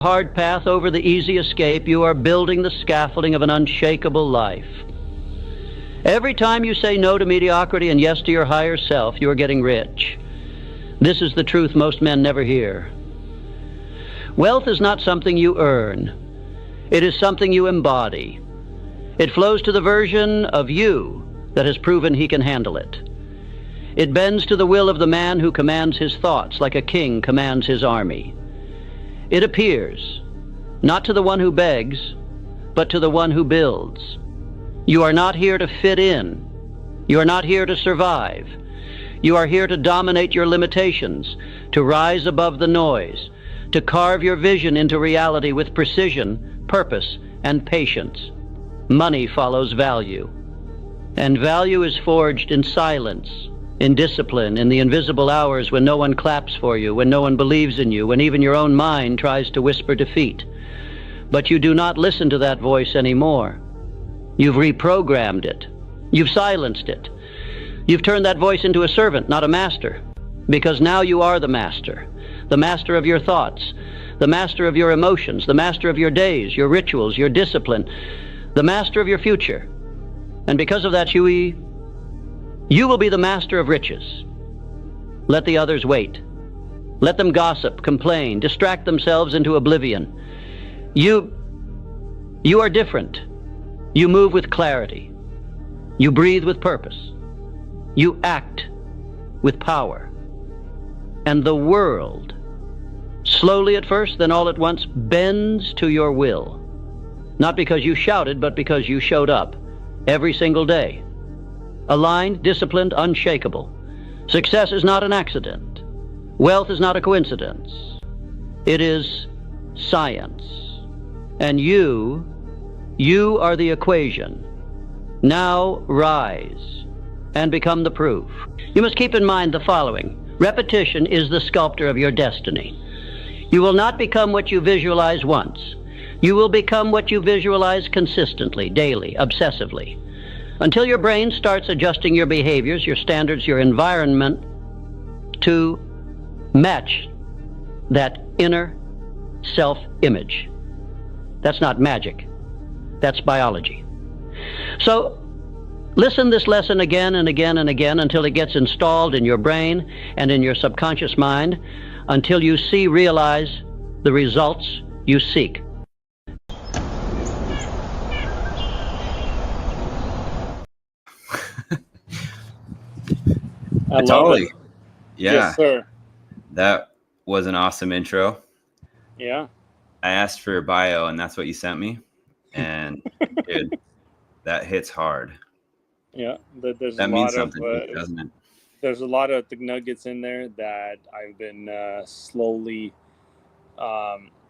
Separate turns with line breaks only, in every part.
hard path over the easy escape, you are building the scaffolding of an unshakable life. Every time you say no to mediocrity and yes to your higher self, you are getting rich. This is the truth most men never hear. Wealth is not something you earn. It is something you embody. It flows to the version of you that has proven he can handle it. It bends to the will of the man who commands his thoughts like a king commands his army. It appears, not to the one who begs, but to the one who builds. You are not here to fit in. You are not here to survive. You are here to dominate your limitations, to rise above the noise, to carve your vision into reality with precision, purpose, and patience. Money follows value. And value is forged in silence, in discipline, in the invisible hours when no one claps for you, when no one believes in you, when even your own mind tries to whisper defeat. But you do not listen to that voice anymore. You've reprogrammed it. You've silenced it. You've turned that voice into a servant, not a master, because now you are the master of your thoughts, the master of your emotions, the master of your days, your rituals, your discipline, the master of your future. And because of that, you will be the master of riches. Let the others wait. Let them gossip, complain, distract themselves into oblivion. You are different. You move with clarity. You breathe with purpose. You act with power. And the world, slowly at first, then all at once, bends to your will. Not because you shouted, but because you showed up every single day. Aligned, disciplined, unshakable. Success is not an accident. Wealth is not a coincidence. It is science. And you are the equation. Now rise and become the proof. You must keep in mind the following. Repetition is the sculptor of your destiny. You will not become what you visualize once. You will become what you visualize consistently, daily, obsessively, until your brain starts adjusting your behaviors, your standards, your environment to match that inner self-image. That's not magic. That's biology. So listen this lesson again and again and again until it gets installed in your brain and in your subconscious mind, until you realize the results you seek.
Vitaliy. Yeah.
Yes, sir.
That was an awesome intro.
Yeah.
I asked for your bio and that's what you sent me. And dude, that hits hard.
Yeah. There's
that means something, doesn't it?
There's a lot of the nuggets in there that I've been slowly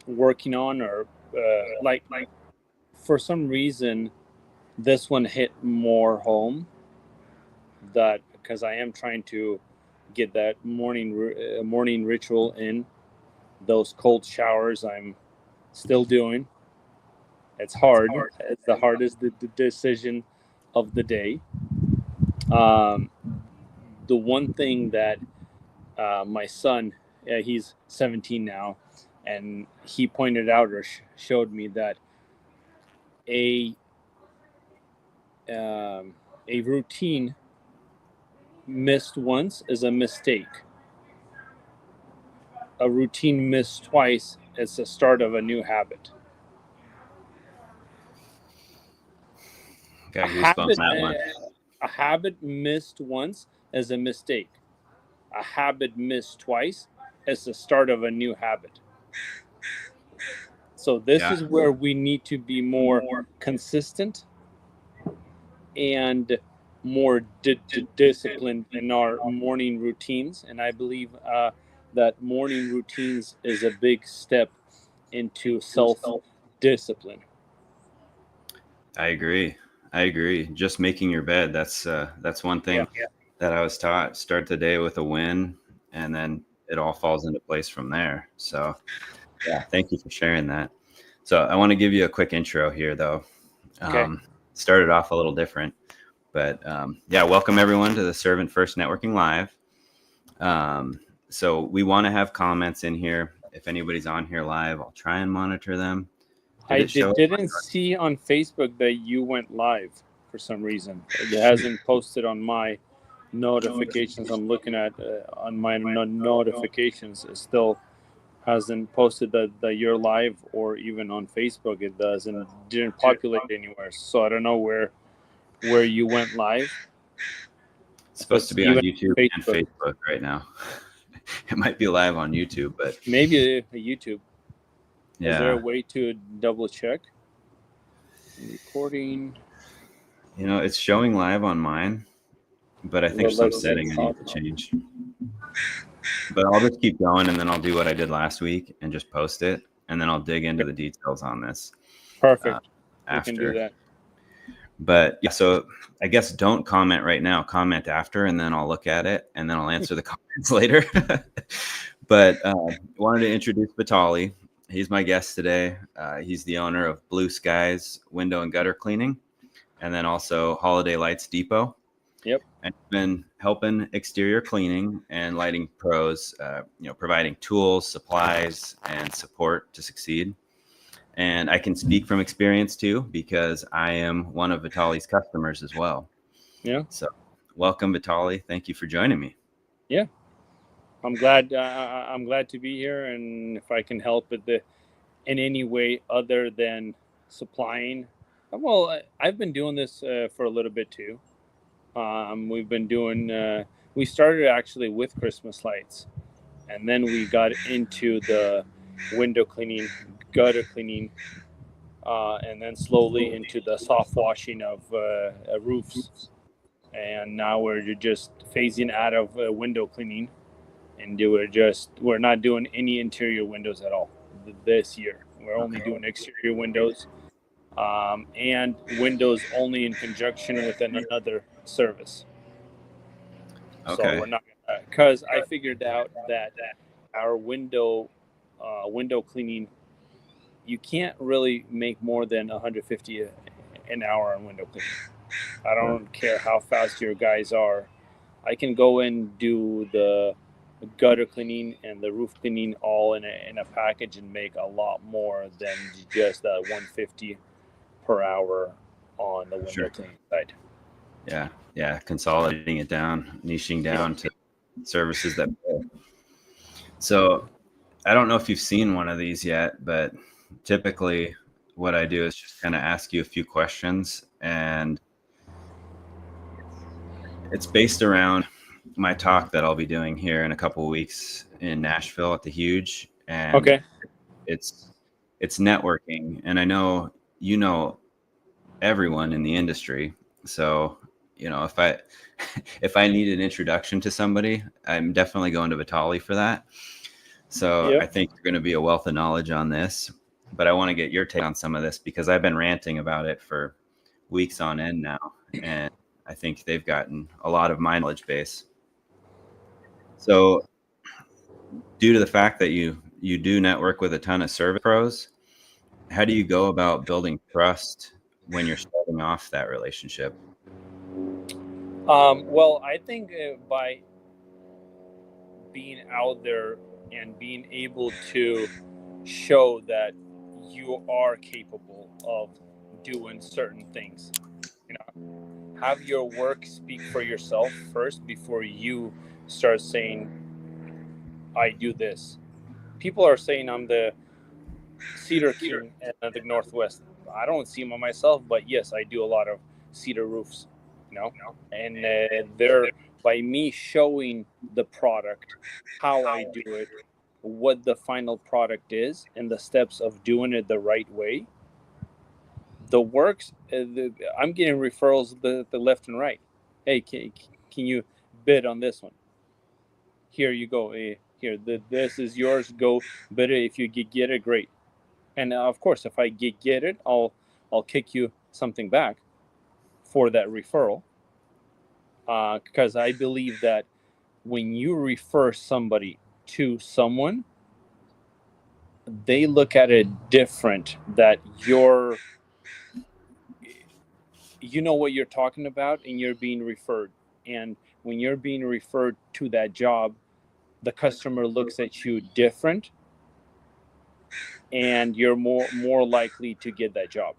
working on, or like for some reason, this one hit more home. That because I am trying to get that morning ritual in. Those cold showers I'm still doing. It's hard. It's the hardest decision of the day. The one thing that my son, he's 17 now, and he pointed out or showed me that a routine missed once is a mistake. A routine missed twice is the start of a new habit.
Got goosebumps on that one.
A habit missed once is a mistake. A habit missed twice is the start of a new habit. So this is where we need to be more consistent and more disciplined in our morning routines. And I believe that morning routines is a big step into self-discipline.
I agree. Just making your bed, that's one thing that I was taught. Start the day with a win, and then it all falls into place from there. So yeah, thank you for sharing that. So I want to give you a quick intro here, though. Started off a little different, but welcome everyone to the Servant First Networking Live. So we want to have comments in here. If anybody's on here live, I'll try and monitor them.
I didn't see on Facebook that you went live for some reason. It hasn't posted on my notifications. I'm looking at on my notifications. It still hasn't posted that you're live, or even on Facebook it didn't populate anywhere. So I don't know where you went live.
It's supposed to be on YouTube and Facebook right now. It might be live on YouTube, but
maybe YouTube.
Yeah.
Is there a way to double check? Recording.
You know, it's showing live on mine, but I think there's some setting I need to change. But I'll just keep going, and then I'll do what I did last week and just post it, and then I'll dig into the details on this.
Perfect.
After.
We can do that.
But yeah, so I guess don't comment right now. Comment after, and then I'll look at it, and then I'll answer the comments later. But wanted to introduce Vitaliy. He's my guest today. He's the owner of Blue Skies Window and Gutter Cleaning, and then also Holiday Lights Depot.
Yep.
And been helping exterior cleaning and lighting pros, providing tools, supplies, and support to succeed. And I can speak from experience too, because I am one of Vitaliy's customers as well.
Yeah.
So welcome, Vitaliy. Thank you for joining me.
Yeah. I'm glad to be here, and if I can help in any way other than supplying. Well, I've been doing this for a little bit too. We've been doing. We started actually with Christmas lights, and then we got into the window cleaning, gutter cleaning, and then slowly into the soft washing of roofs. And now we're just phasing out of window cleaning. And we're not doing any interior windows at all this year. We're only doing exterior windows, and windows only in conjunction with another service.
Okay.
So we're not, because I figured out that our window cleaning, you can't really make more than $150 an hour on window cleaning. I don't care how fast your guys are. I can go and do the gutter cleaning and the roof cleaning all in a package and make a lot more than just that $150 per hour on the window cleaning side.
Yeah, consolidating it down, niching down to services that pay. So I don't know if you've seen one of these yet, but typically what I do is just kind of ask you a few questions, and it's based around my talk that I'll be doing here in a couple of weeks in Nashville at the Huge. And
okay,
it's networking, and I know you know everyone in the industry. So, if I need an introduction to somebody, I'm definitely going to Vitaliy for that. So I think you're going to be a wealth of knowledge on this, but I want to get your take on some of this because I've been ranting about it for weeks on end now, and I think they've gotten a lot of my knowledge base. So due to the fact that you do network with a ton of service pros, how do you go about building trust when you're starting off that relationship?
Well, I think by being out there and being able to show that you are capable of doing certain things, have your work speak for yourself first before you start saying, I do this. People are saying I'm the cedar king in the Northwest. I don't see them myself, but yes, I do a lot of cedar roofs, and they're by me showing the product, how I do it, what the final product is, and the steps of doing it the right way. The works, I'm getting referrals the left and right. Hey, can you bid on this one? Here you go. Here, this is yours. Go bid it. If you get it, great. And of course, if I get it, I'll kick you something back for that referral. Because I believe that when you refer somebody to someone, they look at it different. That you know what you're talking about, and you're being referred. And when you're being referred to that job, the customer looks at you different and you're more likely to get that job.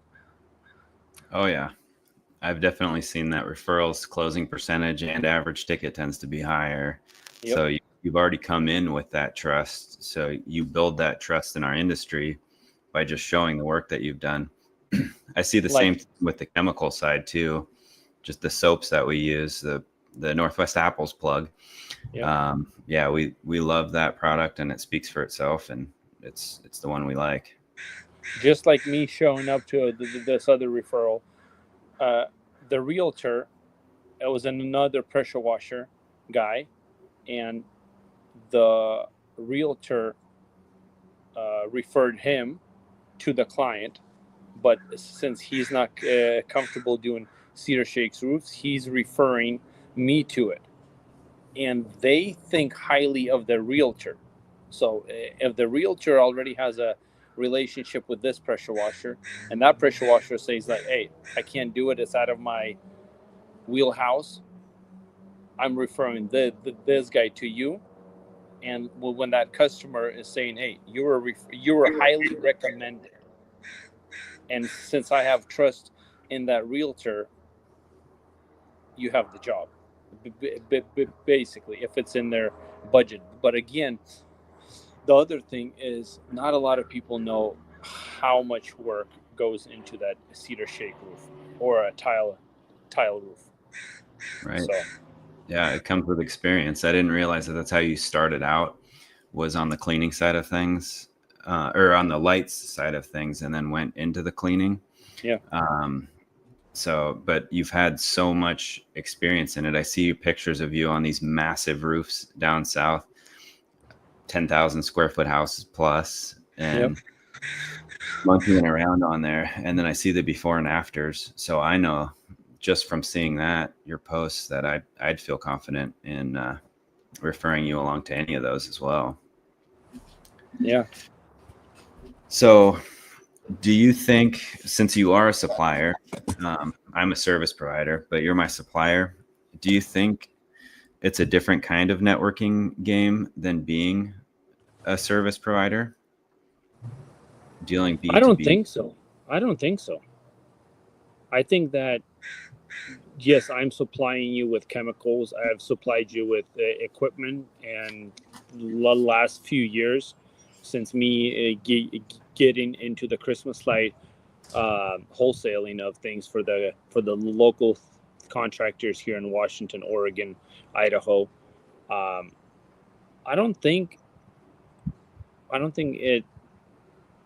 Oh yeah. I've definitely seen that referrals closing percentage and average ticket tends to be higher.
Yep.
So you've already come in with that trust. So you build that trust in our industry by just showing the work that you've done. I see the same thing with the chemical side too. Just the soaps that we use, the Northwest Apples plug.
Yep.
Yeah, we love that product and it speaks for itself, and it's the one we like.
Just like me showing up to this other referral, the realtor, it was another pressure washer guy, and the realtor referred him to the client, but since he's not comfortable doing cedar shakes roofs, he's referring me to it, and they think highly of the realtor. So if the realtor already has a relationship with this pressure washer, and that pressure washer says like, hey, I can't do it, it's out of my wheelhouse, I'm referring this guy to you. And when that customer is saying, hey, you were highly recommended, and since I have trust in that realtor, you have the job, basically, if it's in their budget. But again, the other thing is not a lot of people know how much work goes into that cedar shake roof or a tile roof.
Right.
So
yeah, it comes with experience. I didn't realize that that's how you started out, was on the cleaning side of things, or on the lights side of things, and then went into the cleaning.
yeah.
So, but you've had so much experience in it. I see pictures of you on these massive roofs down south, 10,000 square foot houses plus, and monkeying around on there. And then I see the before and afters. So I know just from seeing that, your posts, that I'd feel confident in referring you along to any of those as well.
Yeah.
So do you think, since you are a supplier, I'm a service provider, but you're my supplier, do you think it's a different kind of networking game than being a service provider? Dealing B2B?
I don't think so. I think that, yes, I'm supplying you with chemicals. I have supplied you with equipment, and the last few years, since me getting into the Christmas light wholesaling of things for the local contractors here in Washington, Oregon, Idaho, I don't think it.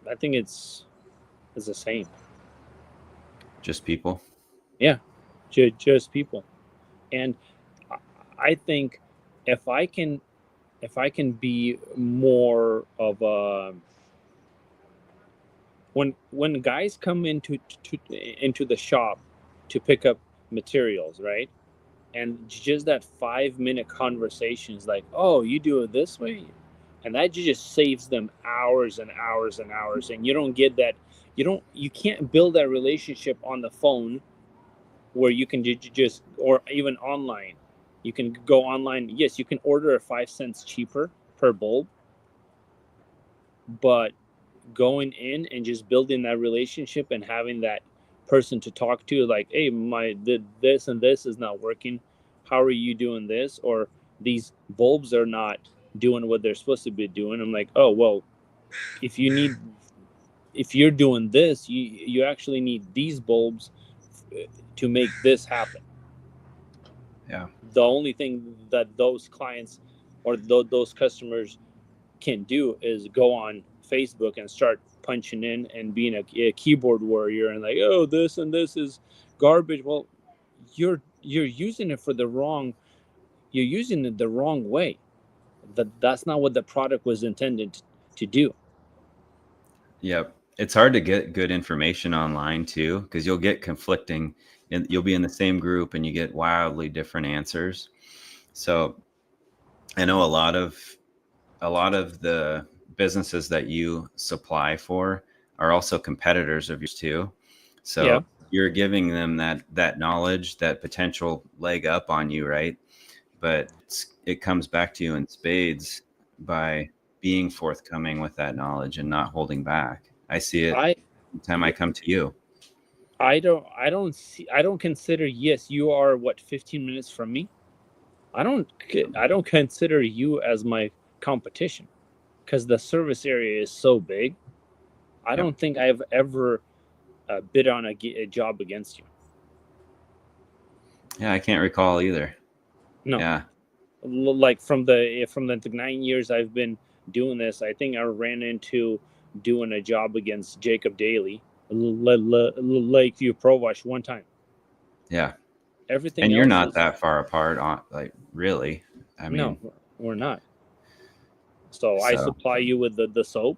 I think it's the same.
Just people.
Yeah, just people. And I think if I can be more of a, when guys come into the shop to pick up materials, right? And just that 5-minute conversation is like, oh, you do it this way, and that just saves them hours and hours and hours. And you don't get that, you can't build that relationship on the phone, where you can just, or even online. You can go online. Yes, you can order a 5 cents cheaper per bulb, but going in and just building that relationship and having that person to talk to, like, hey, this and this is not working, how are you doing this? Or these bulbs are not doing what they're supposed to be doing. I'm like, oh, well, if you're doing this, you actually need these bulbs to make this happen.
Yeah.
The only thing that those clients or those customers can do is go on Facebook and start punching in and being a keyboard warrior and like, oh, this and this is garbage. Well, you're using it the wrong way. That's not what the product was intended to do.
Yep. It's hard to get good information online too, because you'll get conflicting, and you'll be in the same group and you get wildly different answers. So I know a lot of the businesses that you supply for are also competitors of yours too. So you're giving them that knowledge, that potential leg up on you, right? But it comes back to you in spades by being forthcoming with that knowledge and not holding back. I see it
I
every time I come to you.
I don't consider, yes, you are what, 15 minutes from me. I don't consider you as my competition, because the service area is so big. I
Yep.
don't think I've ever bid on a job against you.
Yeah, I can't recall either.
No.
Yeah.
Like from the 9 years I've been doing this, I think I ran into doing a job against Jacob Daly, Lakeview Pro Wash, one time.
Yeah.
Everything
And you're
else
not
is,
that far apart on, like, really. I mean,
no, we're not. So I
so
supply you with the soap,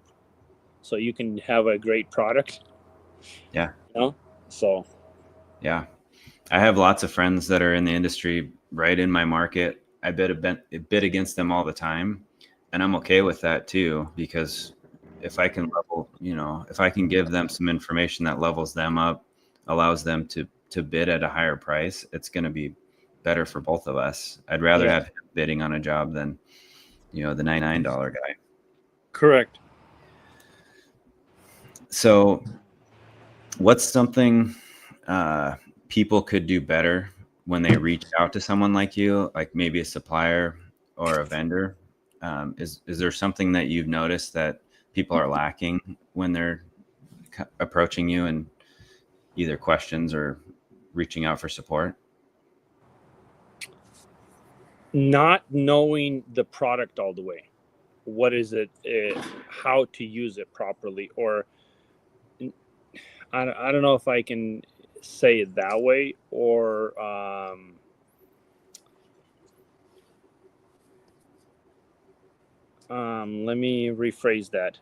so you can have a great product.
yeah.
You know? So
Yeah. I have lots of friends that are in the industry right in my market. I bid against them all the time, and I'm okay with that too, because if I can if I can give them some information that levels them up, allows them to bid at a higher price, it's going to be better for both of us. I'd rather
yeah,
have him bidding on a job than, the $99 guy.
correct.
So what's something people could do better when they reach out to someone like you, like maybe a supplier or a vendor? Is there something that you've noticed that people are lacking when they're approaching you and either questions or reaching out for support?
Not knowing the product all the way. What is it? How to use it properly, or I don't know if I can say it that way, or let me rephrase that.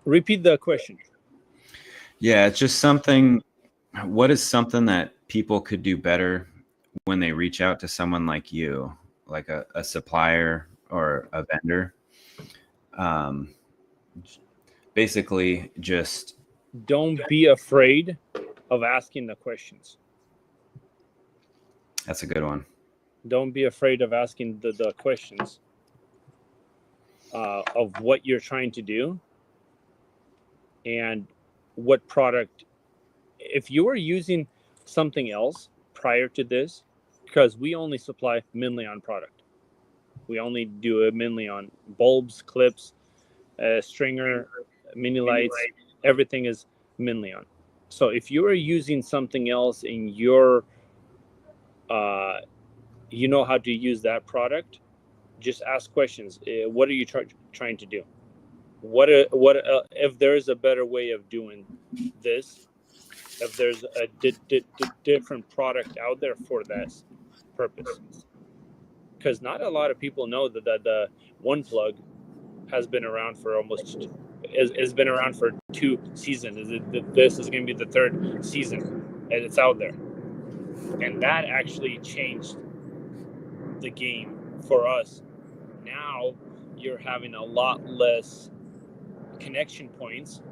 Repeat the question.
Yeah, it's just something. What is something that people could do better when they reach out to someone like you, like a supplier or a vendor? Um, Basically, just
Don't be afraid of asking the questions.
that's a good one.
Don't be afraid of asking the questions of what you're trying to do and what product. If you are using something else prior to this, because we only supply Minleon product. We only do it mainly on bulbs, clips, stringer, mini lights. Everything is Minleon. So if you are using something else in your, you know how to use that product, just ask questions. What are you trying to do? What if there is a better way of doing this? If there's a different product out there for this purpose, because not a lot of people know that the one plug has been around for has been around for 2 seasons. This is going to be the 3rd season, and it's out there, and that actually changed the game for us. Now you're having a lot less connection points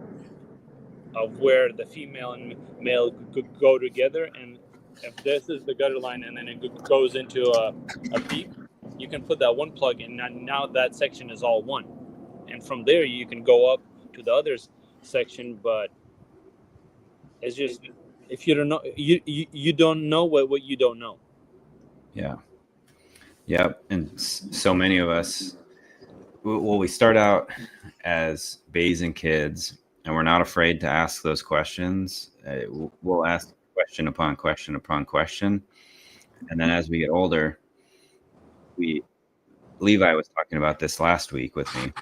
of where the female and male go together, and if this is the gutter line and then it goes into a peak, you can put that one plug in. Now that section is all one, and from there you can go up to the other section. But it's just, if you don't know, you don't know what you don't know.
Yeah. Yep. And so many of us, well, we start out as bays and kids, and we're not afraid to ask those questions. We'll ask question upon question upon question. And then as we get older, Levi was talking about this last week with me.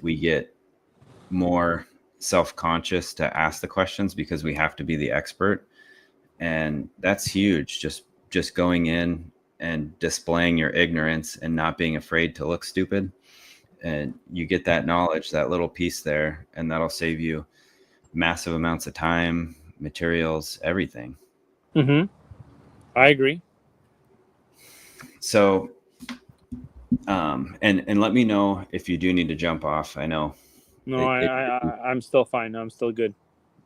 We get more self-conscious to ask the questions because we have to be the expert. And that's huge. Just going in and displaying your ignorance and not being afraid to look stupid. And you get that knowledge, that little piece there, and that'll save you massive amounts of time, materials, everything.
Mm-hmm. I agree.
So, and let me know if you do need to jump off. I know.
No, I'm still fine. I'm still good.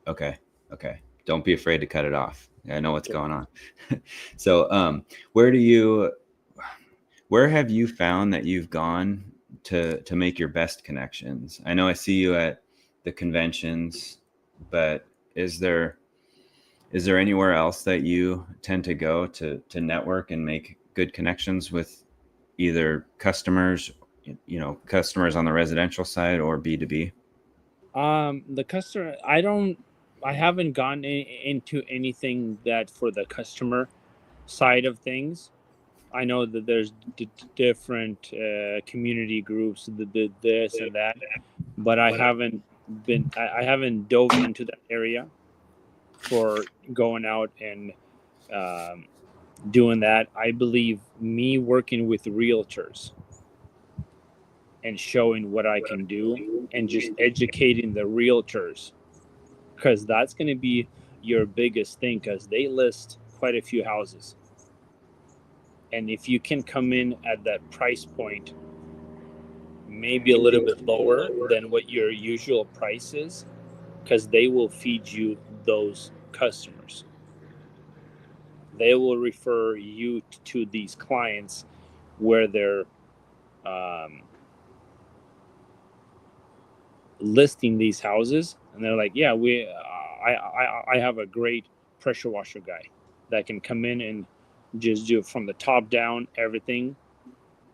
Okay. Don't be afraid to cut it off. I know what's going on. So, where do where have you found that you've gone to make your best connections? I know I see you at the conventions, but is there anywhere else that you tend to go to network and make good connections with either customers, customers on the residential side or B2B?
The customer, I haven't gone into anything that for the customer side of things. I know that there's different community groups, this and that, but I haven't dove into that area for going out and doing that. I believe me working with realtors and showing what I can do and just educating the realtors, because that's going to be your biggest thing, because they list quite a few houses. And if you can come in at that price point, maybe a little bit lower than what your usual price is, because they will feed you those customers. They will refer you to these clients where they're listing these houses, and they're like, yeah, I have a great pressure washer guy that can come in and just do it from the top down, everything.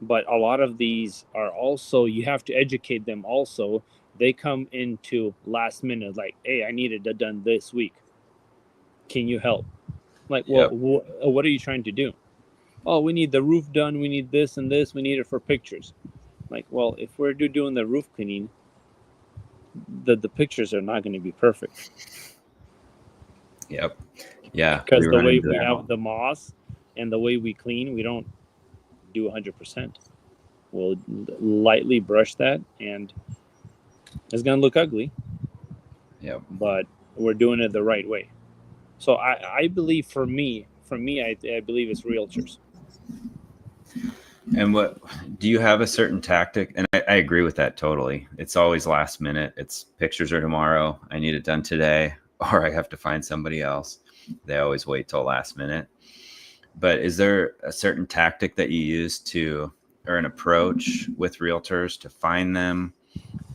But a lot of these are also, you have to educate them also. They come into last minute like, hey, I need it done this week, can you help? Like, well,
Yep.
what are you trying to do? Oh, we need the roof done, we need this and this, we need it for pictures. Like, well, if we're doing the roof cleaning, the pictures are not going to be perfect.
Yep. Yeah.
Because the way we have the moss and the way we clean, we don't do 100%. We'll lightly brush that, and it's going to look ugly.
Yep.
But we're doing it the right way. So I believe for me, I believe it's realtors.
And what do you have a certain tactic? And I agree with that totally. It's always last minute. It's pictures are tomorrow. I need it done today, or I have to find somebody else. They always wait till last minute. But is there a certain tactic that you use or an approach with realtors to find them,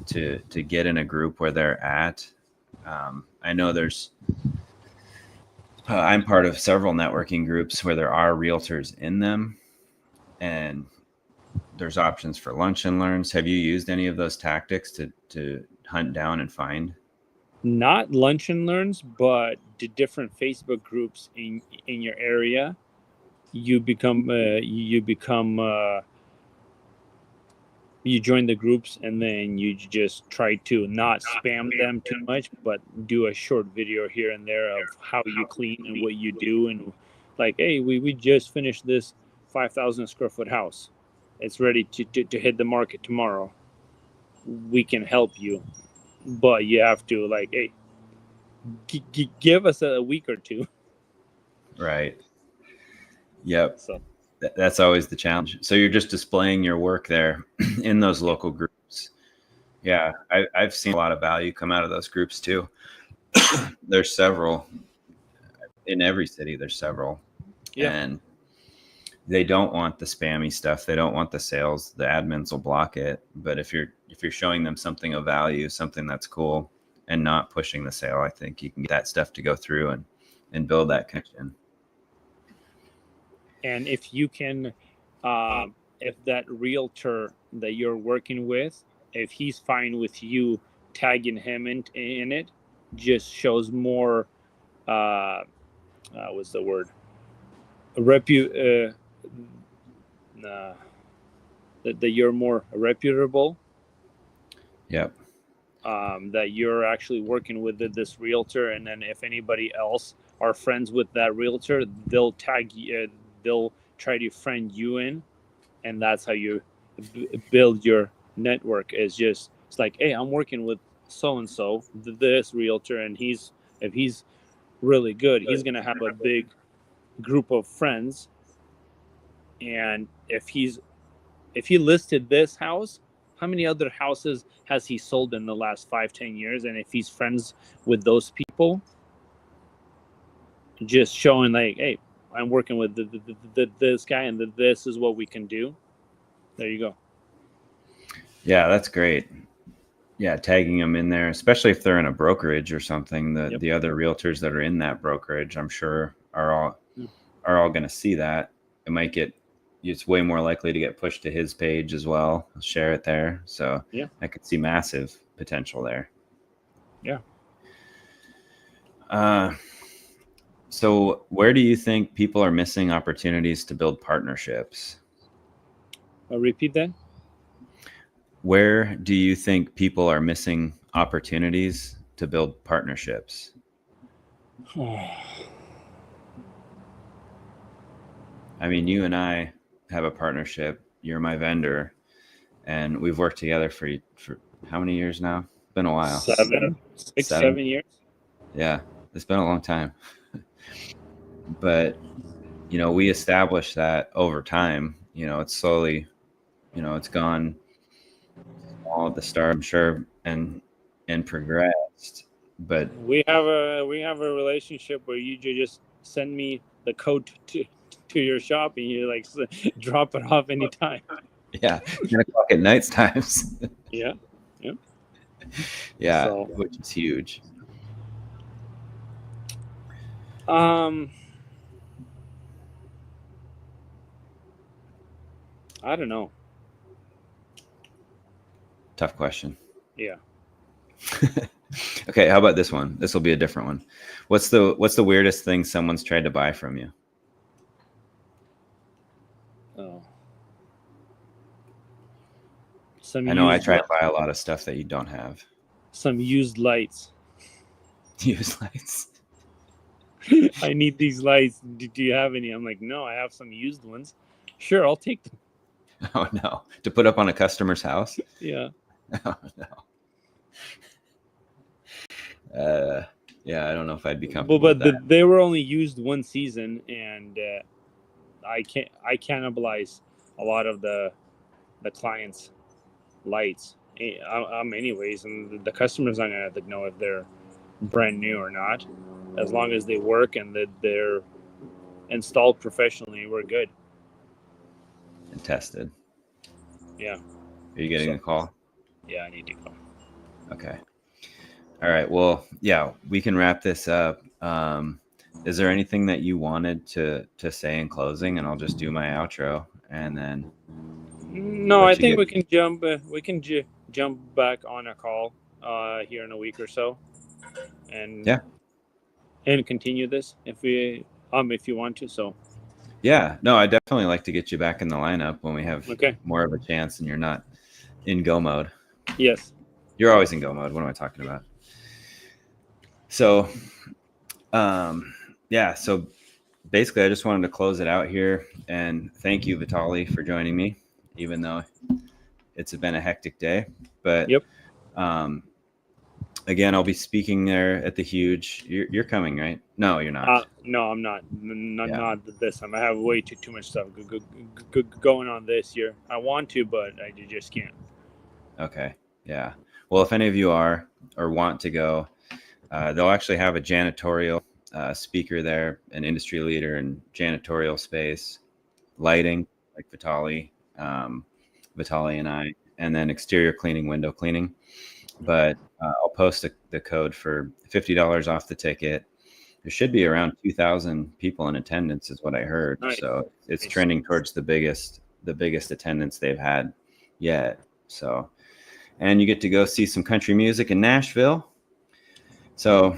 to get in a group where they're at? I know I'm part of several networking groups where there are realtors in them, and there's options for lunch and learns. Have you used any of those tactics to hunt down and find?
Not lunch and learns, but the different Facebook groups in your area. You join the groups, and then you just try to not spam them too much, but do a short video here and there of how you clean and what you do, and like, hey, we just finished this 5,000 square foot house. It's ready to hit the market tomorrow. We can help you, but you have to, like, hey, give us a week or two.
Right. Yep.
So
that's always the challenge. So you're just displaying your work there in those local groups. Yeah, I've seen a lot of value come out of those groups too. There's several in every city. There's several, and they don't want the spammy stuff. They don't want the sales. The admins will block it. But if you're showing them something of value, something that's cool, and not pushing the sale, I think you can get that stuff to go through and build that connection.
And if you can, if that realtor that you're working with, if he's fine with you tagging him in it, just shows more, what's the word? That you're more reputable.
Yep.
That you're actually working with this realtor, and then if anybody else are friends with that realtor, they'll tag you. They'll try to friend you in, and that's how you build your network. It's like, hey, I'm working with so and so, this realtor, and if he's really good, he's gonna have a big group of friends. And if he listed this house, how many other houses has he sold in the last 5-10 years? And if he's friends with those people, just showing like, hey, I'm working with this guy, and this is what we can do. there you go.
Yeah, that's great. Yeah, tagging them in there, especially if they're in a brokerage or something. The other realtors that are in that brokerage, I'm sure, are all going to see that. It might get, it's way more likely to get pushed to his page as well. He'll share it there, so
Yeah.
I could see massive potential there.
Yeah.
So where do you think people are missing opportunities to build partnerships?
I'll repeat that.
Where do you think people are missing opportunities to build partnerships? I mean, you and I have a partnership. You're my vendor, and we've worked together for how many years now? It's been a while.
7 years.
Yeah, it's been a long time. But, you know, we established that over time. You know, it's slowly, you know, it's gone all at the start, I'm sure, and progressed. But
We have a relationship where you just send me the code to your shop, and you like drop it off anytime.
yeah, 10 o'clock at night times.
Yeah.
Yeah,
So,
which is huge.
I don't know.
Tough question.
Yeah.
Okay, how about this one? This will be a different one. What's the weirdest thing someone's tried to buy from you?
Oh.
I know I try to buy a lot of stuff that you don't have.
Some used lights.
Used lights.
I need these lights. Do you have any? I'm like, no, I have some used ones. Sure, I'll take them.
Oh no, to put up on a customer's house?
Yeah.
Oh no. Yeah, I don't know if I'd be comfortable with that.
They were only used one season, and I cannibalize a lot of the clients' lights. Anyways, and the customer's not gonna know if they're brand new or not. As long as they work and that they're installed professionally, we're good.
And tested.
Yeah.
Are you getting a call?
Yeah, I need to go.
Okay. All right. Well, yeah, we can wrap this up. Is there anything that you wanted to say in closing? And I'll just do my outro, and then.
No, I think we can jump. Jump back on a call here in a week or so, and continue this if you want to. So.
Yeah. No, I definitely like to get you back in the lineup when we have more of a chance, and you're not in go mode.
Yes.
You're always in go mode. What am I talking about? So, yeah. So basically, I just wanted to close it out here, and thank you, Vitaliy, for joining me, even though it's been a hectic day. But again, I'll be speaking there at the Huge. You're coming, right? No, you're not.
No, I'm not. Not this time. I have way too much stuff going on this year. I want to, but I just can't.
Okay. Yeah. Well, if any of you are or want to go, they'll actually have a janitorial speaker there, an industry leader in janitorial space, lighting, like Vitaliy and I, and then exterior cleaning, window cleaning. But I'll post the code for $50 off the ticket. There should be around 2,000 people in attendance, is what I heard. Nice. So it's trending towards the biggest attendance they've had yet. So, and you get to go see some country music in Nashville. So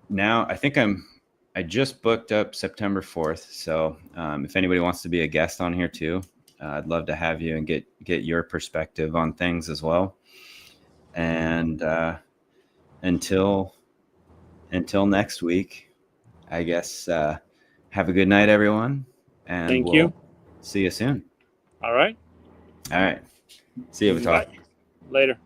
now I think I just booked up September 4th. So if anybody wants to be a guest on here too, I'd love to have you and get your perspective on things as well. And until next week, I guess have a good night, everyone. And
thank you.
See you soon.
All right.
See you, Vitaliy.
Later.